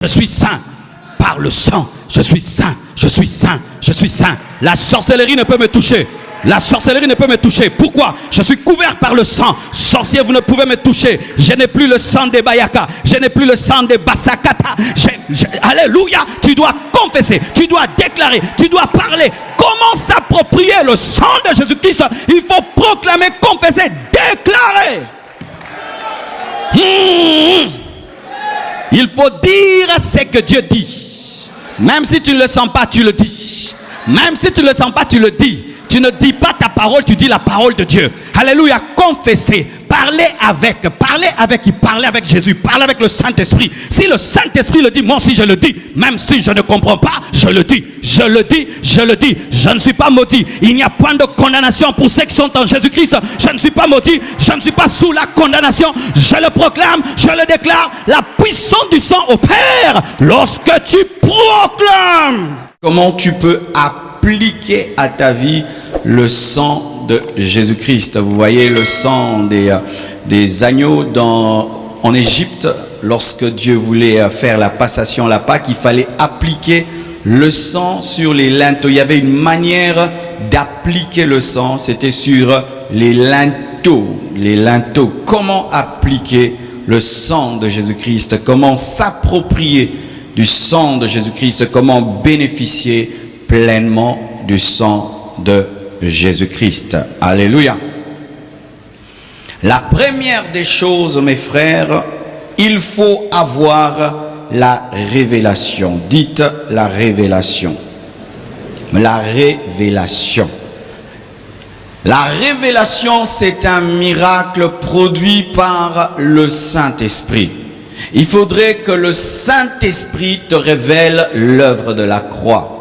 Je suis saint par le sang. Je suis saint, je suis saint, je suis saint. La sorcellerie ne peut me toucher. La sorcellerie ne peut me toucher. Pourquoi? Je suis couvert par le sang. Sorcier, vous ne pouvez me toucher. Je n'ai plus le sang des Bayaka. Je n'ai plus le sang des Basakata. Alléluia. Tu dois confesser. Tu dois déclarer. Tu dois parler. Comment s'approprier le sang de Jésus-Christ? Il faut proclamer, confesser, déclarer. Il faut dire ce que Dieu dit. Même si tu ne le sens pas, tu le dis. Même si tu ne le sens pas, tu le dis. Tu ne dis pas ta parole, tu dis la parole de Dieu. Alléluia, confessez, parlez avec Jésus, parlez avec le Saint-Esprit. Si le Saint-Esprit le dit, moi aussi je le dis. Même si je ne comprends pas, je le dis. Je le dis, je le dis. Je ne suis pas maudit. Il n'y a point de condamnation pour ceux qui sont en Jésus-Christ. Je ne suis pas maudit. Je ne suis pas sous la condamnation. Je le proclame, je le déclare. La puissance du sang opère lorsque tu proclames. Comment tu peux appliquer à ta vie le sang de Jésus-Christ? Vous voyez le sang des agneaux en Égypte, lorsque Dieu voulait faire la passation, la Pâque, il fallait appliquer le sang sur les linteaux. Il y avait une manière d'appliquer le sang, c'était sur les linteaux. Les linteaux. Comment appliquer le sang de Jésus-Christ? Comment s'approprier du sang de Jésus-Christ? Comment bénéficier pleinement du sang de Jésus-Christ? Alléluia. La première des choses, mes frères, il faut avoir la révélation. Dites la révélation. La révélation. La révélation, c'est un miracle produit par le Saint-Esprit. Il faudrait que le Saint-Esprit te révèle l'œuvre de la croix.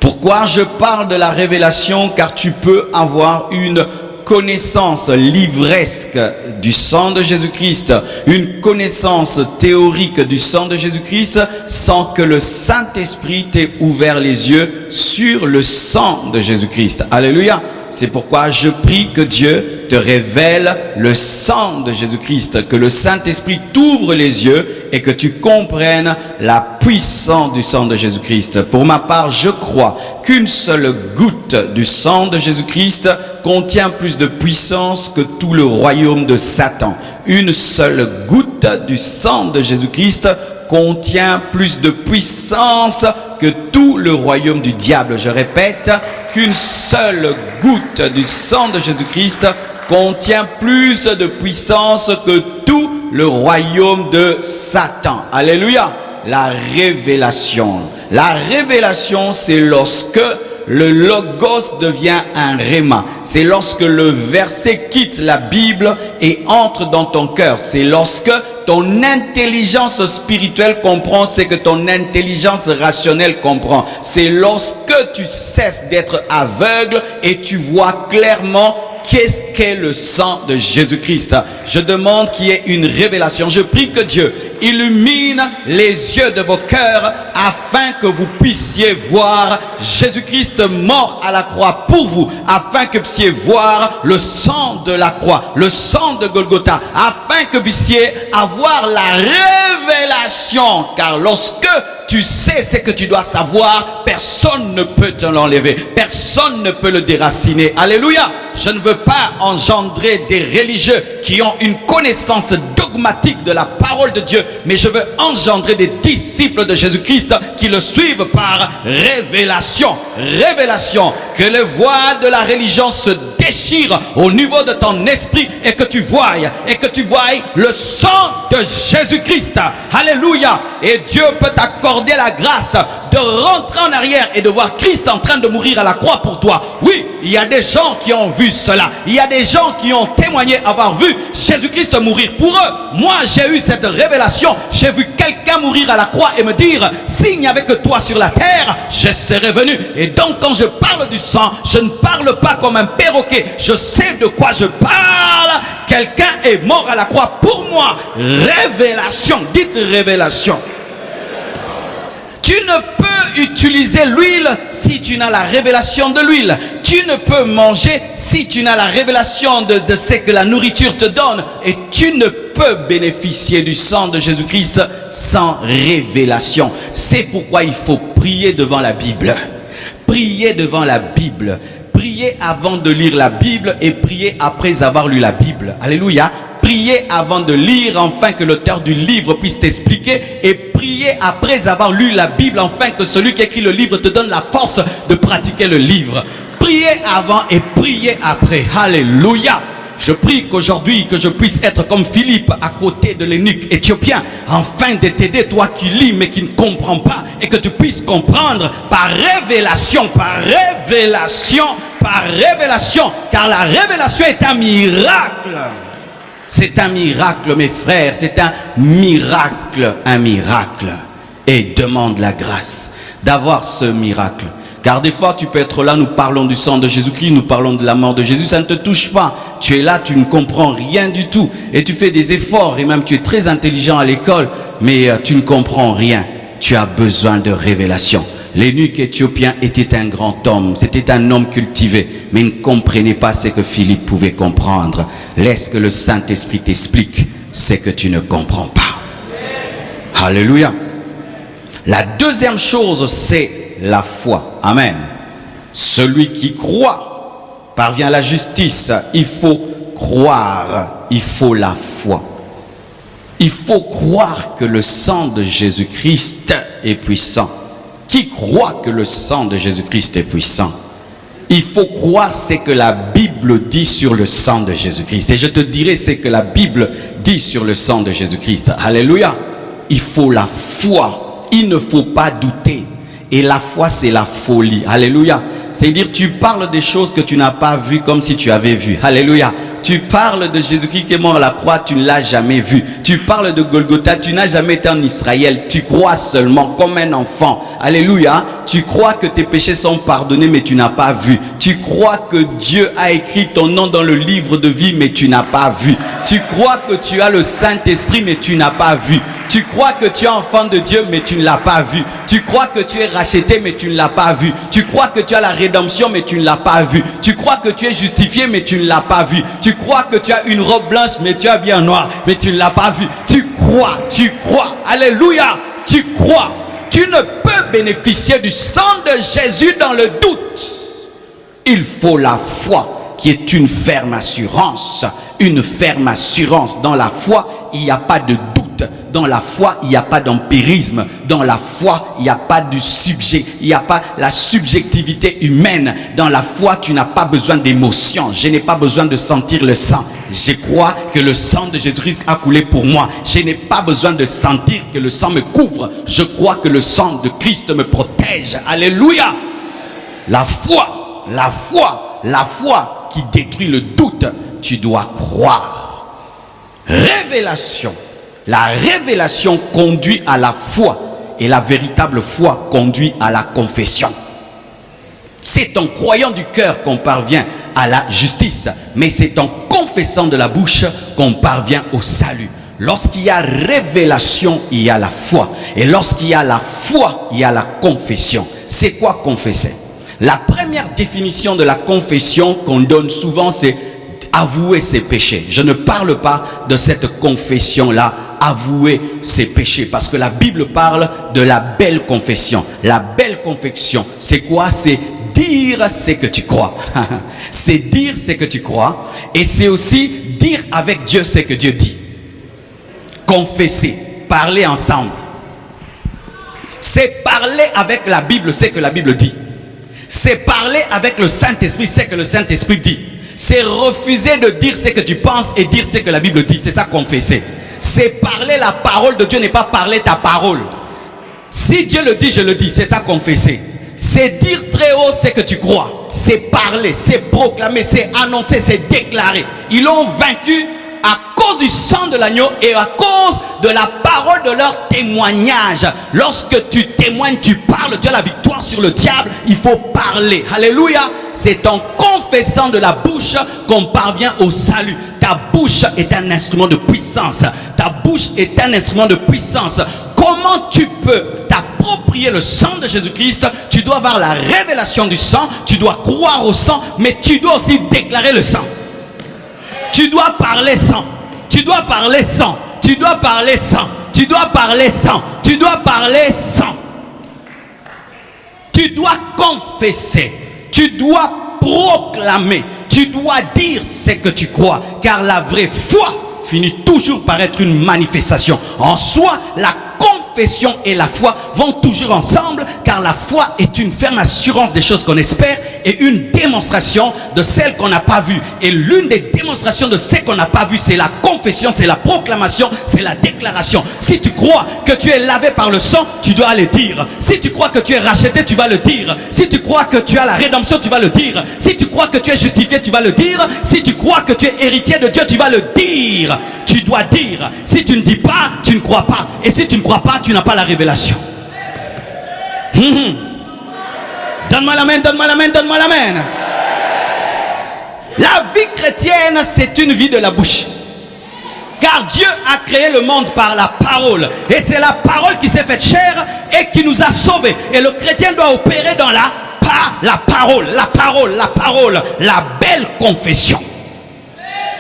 Pourquoi je parle de la révélation? Car tu peux avoir une connaissance livresque du sang de Jésus-Christ, une connaissance théorique du sang de Jésus-Christ, sans que le Saint-Esprit t'ait ouvert les yeux sur le sang de Jésus-Christ. Alléluia. C'est pourquoi je prie que Dieu te révèle le sang de Jésus-Christ, que le Saint-Esprit t'ouvre les yeux et que tu comprennes la puissance du sang de Jésus-Christ. Pour ma part, je crois qu'une seule goutte du sang de Jésus-Christ contient plus de puissance que tout le royaume de Satan. Une seule goutte du sang de Jésus-Christ contient plus de puissance que tout le royaume du diable. Je répète, qu'une seule goutte du sang de Jésus-Christ contient plus de puissance que tout le royaume de Satan. Alléluia. La révélation. La révélation, c'est lorsque le logos devient un réma. C'est lorsque le verset quitte la Bible et entre dans ton cœur. C'est lorsque ton intelligence spirituelle comprend ce que ton intelligence rationnelle comprend. C'est lorsque tu cesses d'être aveugle et tu vois clairement qu'est-ce qu'est le sang de Jésus-Christ. Je demande qu'il y ait une révélation. Je prie que Dieu illumine les yeux de vos cœurs afin que vous puissiez voir Jésus-Christ mort à la croix pour vous, afin que vous puissiez voir le sang de la croix, le sang de Golgotha, afin que vous puissiez avoir la révélation. Car lorsque tu sais ce que tu dois savoir, personne ne peut te l'enlever, personne ne peut le déraciner. Alléluia. Je ne veux pas engendrer des religieux qui ont une connaissance dogmatique de la parole de Dieu, mais je veux engendrer des disciples de Jésus-Christ qui le suivent par révélation. Révélation. Que les voiles de la religion se déchirent au niveau de ton esprit et que tu voies le sang de Jésus-Christ. Alléluia. Et Dieu peut t'accorder la grâce de rentrer en arrière et de voir Christ en train de mourir à la croix pour toi. Oui, il y a des gens qui ont vu cela. Il y a des gens qui ont témoigné avoir vu Jésus-Christ mourir pour eux. Moi, j'ai eu cette révélation. J'ai vu quelqu'un mourir à la croix et me dire, s'il n'y avait que toi sur la terre, je serais venu. Et donc, quand je parle du sang, je ne parle pas comme un perroquet. Je sais de quoi je parle. Quelqu'un est mort à la croix pour moi. Révélation. Dites révélation. Tu ne peux utiliser l'huile si tu n'as la révélation de l'huile. Tu ne peux manger si tu n'as la révélation de ce que la nourriture te donne. Et tu ne peux bénéficier du sang de Jésus-Christ sans révélation. C'est pourquoi il faut prier devant la Bible. Prier devant la Bible. Prier avant de lire la Bible et prier après avoir lu la Bible. Alléluia. Prier avant de lire, afin que l'auteur du livre puisse t'expliquer, et prier après avoir lu la Bible, afin que celui qui écrit le livre te donne la force de pratiquer le livre. Prier avant et prier après. Alléluia. Je prie qu'aujourd'hui, que je puisse être comme Philippe à côté de l'eunuque éthiopien, afin de t'aider, toi qui lis mais qui ne comprends pas, et que tu puisses comprendre par révélation, car la révélation est un miracle. C'est un miracle, mes frères, c'est un miracle. Et demande la grâce d'avoir ce miracle. Car des fois, tu peux être là, nous parlons du sang de Jésus-Christ, nous parlons de la mort de Jésus, ça ne te touche pas. Tu es là, tu ne comprends rien du tout. Et tu fais des efforts, et même tu es très intelligent à l'école, mais tu ne comprends rien. Tu as besoin de révélation. L'eunuque éthiopien était un grand homme, c'était un homme cultivé, mais il ne comprenait pas ce que Philippe pouvait comprendre. Laisse que le Saint-Esprit t'explique ce que tu ne comprends pas. Alléluia. La deuxième chose, c'est la foi. Amen. Celui qui croit parvient à la justice. Il faut croire, il faut la foi. Il faut croire que le sang de Jésus-Christ est puissant. Qui croit que le sang de Jésus-Christ est puissant? Il faut croire ce que la Bible dit sur le sang de Jésus-Christ. Et je te dirai ce que la Bible dit sur le sang de Jésus-Christ. Alléluia. Il faut la foi. Il ne faut pas douter. Et la foi, c'est la folie. Alléluia. C'est-à-dire, tu parles des choses que tu n'as pas vues comme si tu avais vu. Alléluia. Tu parles de Jésus-Christ qui est mort à la croix, tu ne l'as jamais vu. Tu parles de Golgotha, tu n'as jamais été en Israël. Tu crois seulement comme un enfant. Alléluia. Tu crois que tes péchés sont pardonnés, mais tu n'as pas vu. Tu crois que Dieu a écrit ton nom dans le livre de vie, mais tu n'as pas vu. Tu crois que tu as le Saint-Esprit, mais tu n'as pas vu. Tu crois que tu es enfant de Dieu, mais tu ne l'as pas vu. Tu crois que tu es racheté, mais tu ne l'as pas vu. Tu crois que tu as la rédemption, mais tu ne l'as pas vu. Tu crois que tu es justifié, mais tu ne l'as pas vu. Tu crois que tu as une robe blanche, mais tu as bien noir, mais tu ne l'as pas vu. Tu crois. Alléluia. Tu crois. Tu ne peux bénéficier du sang de Jésus dans le doute. Il faut la foi, qui est une ferme assurance. Une ferme assurance. Dans la foi, il n'y a pas de doute. Dans la foi, il n'y a pas d'empirisme. Dans la foi, il n'y a pas de sujet. Il n'y a pas la subjectivité humaine. Dans la foi, tu n'as pas besoin d'émotion. Je n'ai pas besoin de sentir le sang. Je crois que le sang de Jésus-Christ a coulé pour moi. Je n'ai pas besoin de sentir que le sang me couvre. Je crois que le sang de Christ me protège. Alléluia. La foi qui détruit le doute. Tu dois croire. Révélation. La révélation conduit à la foi et la véritable foi conduit à la confession. C'est en croyant du cœur qu'on parvient à la justice, mais c'est en confessant de la bouche qu'on parvient au salut. Lorsqu'il y a révélation, il y a la foi. Et lorsqu'il y a la foi, il y a la confession. C'est quoi confesser? La première définition de la confession qu'on donne souvent, c'est avouer ses péchés. Je ne parle pas de cette confession-là, avouer ses péchés, parce que la Bible parle de la belle confession. La belle confession, c'est quoi? C'est dire ce que tu crois. C'est dire ce que tu crois, et c'est aussi dire avec Dieu ce que Dieu dit. Confesser, parler ensemble. C'est parler avec la Bible ce que la Bible dit. C'est parler avec le Saint-Esprit ce que le Saint-Esprit dit. C'est refuser de dire ce que tu penses et dire ce que la Bible dit. C'est ça confesser. C'est parler la parole de Dieu, n'est pas parler ta parole. Si Dieu le dit, je le dis. C'est ça confesser. C'est dire très haut ce que tu crois. C'est parler, c'est proclamer, c'est annoncer, c'est déclarer. Ils l'ont vaincu à cause du sang de l'agneau et à cause de la parole de leur témoignage. Lorsque tu témoignes, tu parles, tu as la victoire sur le diable. Il faut parler. Alléluia. C'est en confessant de la bouche qu'on parvient au salut. Ta bouche est un instrument de puissance. Ta bouche est un instrument de puissance. Comment tu peux t'approprier le sang de Jésus-Christ? Tu dois avoir la révélation du sang. Tu dois croire au sang, mais tu dois aussi déclarer le sang. Tu dois parler sang. Tu dois parler sans. Tu dois parler sans. Tu dois parler sans. Tu dois parler sans. Tu dois confesser. Tu dois proclamer. Tu dois dire ce que tu crois. Car la vraie foi finit toujours par être une manifestation. En soi, la confession et la foi vont toujours ensemble, car la foi est une ferme assurance des choses qu'on espère et une démonstration de celles qu'on n'a pas vues. Et l'une des démonstrations de ce qu'on n'a pas vu, c'est la confession, c'est la proclamation, c'est la déclaration. Si tu crois que tu es lavé par le sang, tu dois le dire. Si tu crois que tu es racheté, tu vas le dire. Si tu crois que tu as la rédemption, tu vas le dire. Si tu crois que tu es justifié, tu vas le dire. Si tu crois que tu es héritier de Dieu, tu vas le dire. Tu dois dire. Si tu ne dis pas, tu ne crois pas. Et si tu ne crois pas, tu n'as pas la révélation. Donne-moi la main, donne-moi la main, donne-moi la main. La vie chrétienne, c'est une vie de la bouche. Car Dieu a créé le monde par la parole. Et c'est la parole qui s'est faite chair et qui nous a sauvés. Et le chrétien doit opérer dans la parole, la parole, la parole, la belle confession.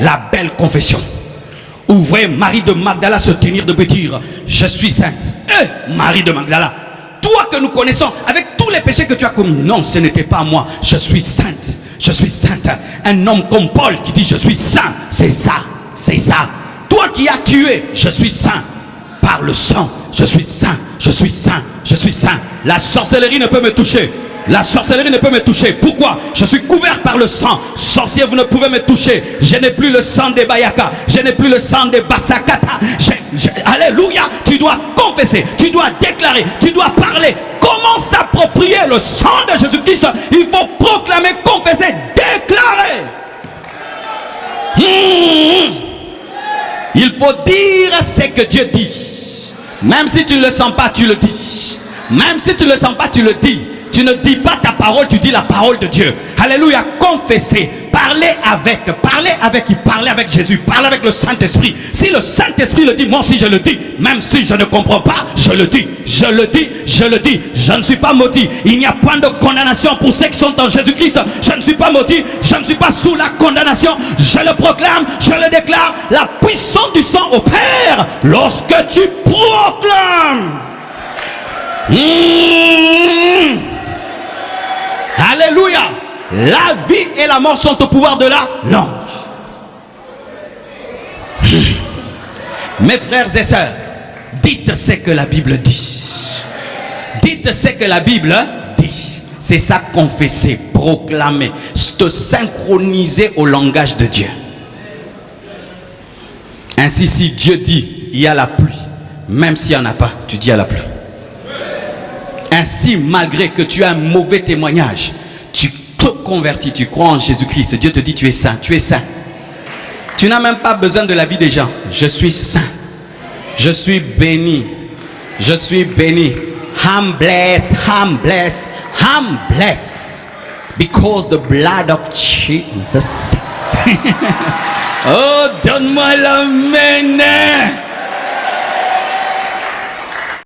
La belle confession. Ouvrez Marie de Magdala se tenir debout et dire: je suis sainte. Marie de Magdala, toi que nous connaissons avec tous les péchés que tu as commis. Non, ce n'était pas moi. Je suis sainte. Je suis sainte. Un homme comme Paul qui dit: je suis saint. C'est ça. C'est ça. Toi qui as tué, je suis saint. Par le sang, je suis saint. Je suis saint. Je suis saint. La sorcellerie ne peut me toucher. La sorcellerie ne peut me toucher. Pourquoi? Je suis couvert par le sang. Sorcier, vous ne pouvez me toucher. Je n'ai plus le sang des Bayaka. Je n'ai plus le sang des Basakata. Alléluia. Tu dois confesser. Tu dois déclarer. Tu dois parler. Comment s'approprier le sang de Jésus-Christ? Il faut proclamer, confesser, déclarer. Il faut dire ce que Dieu dit. Même si tu ne le sens pas, tu le dis. Même si tu ne le sens pas, tu le dis. Tu ne dis pas ta parole, tu dis la parole de Dieu. Alléluia. Confesser. Parler avec. Parler avec qui? Parler avec Jésus. Parler avec le Saint-Esprit. Si le Saint-Esprit le dit, moi aussi je le dis. Même si je ne comprends pas, je le dis. Je le dis. Je le dis. Je ne suis pas maudit. Il n'y a point de condamnation pour ceux qui sont en Jésus-Christ. Je ne suis pas maudit. Je ne suis pas sous la condamnation. Je le proclame. Je le déclare. La puissance du sang opère lorsque tu proclames. Alléluia. La vie et la mort sont au pouvoir de la langue. Mes frères et sœurs, dites ce que la Bible dit. Dites ce que la Bible dit. C'est ça, confesser, proclamer, te synchroniser au langage de Dieu. Ainsi, si Dieu dit il y a la pluie, même s'il n'y en a pas, tu dis il y a la pluie. Ainsi, malgré que tu as un mauvais témoignage, tu te convertis, tu crois en Jésus-Christ, Dieu te dit tu es saint, tu es saint. Tu n'as même pas besoin de l'avis des gens. Je suis saint. Je suis béni. Je suis béni. I'm blessed, I'm blessed, I'm blessed. Because the blood of Jesus. Oh, donne-moi la main.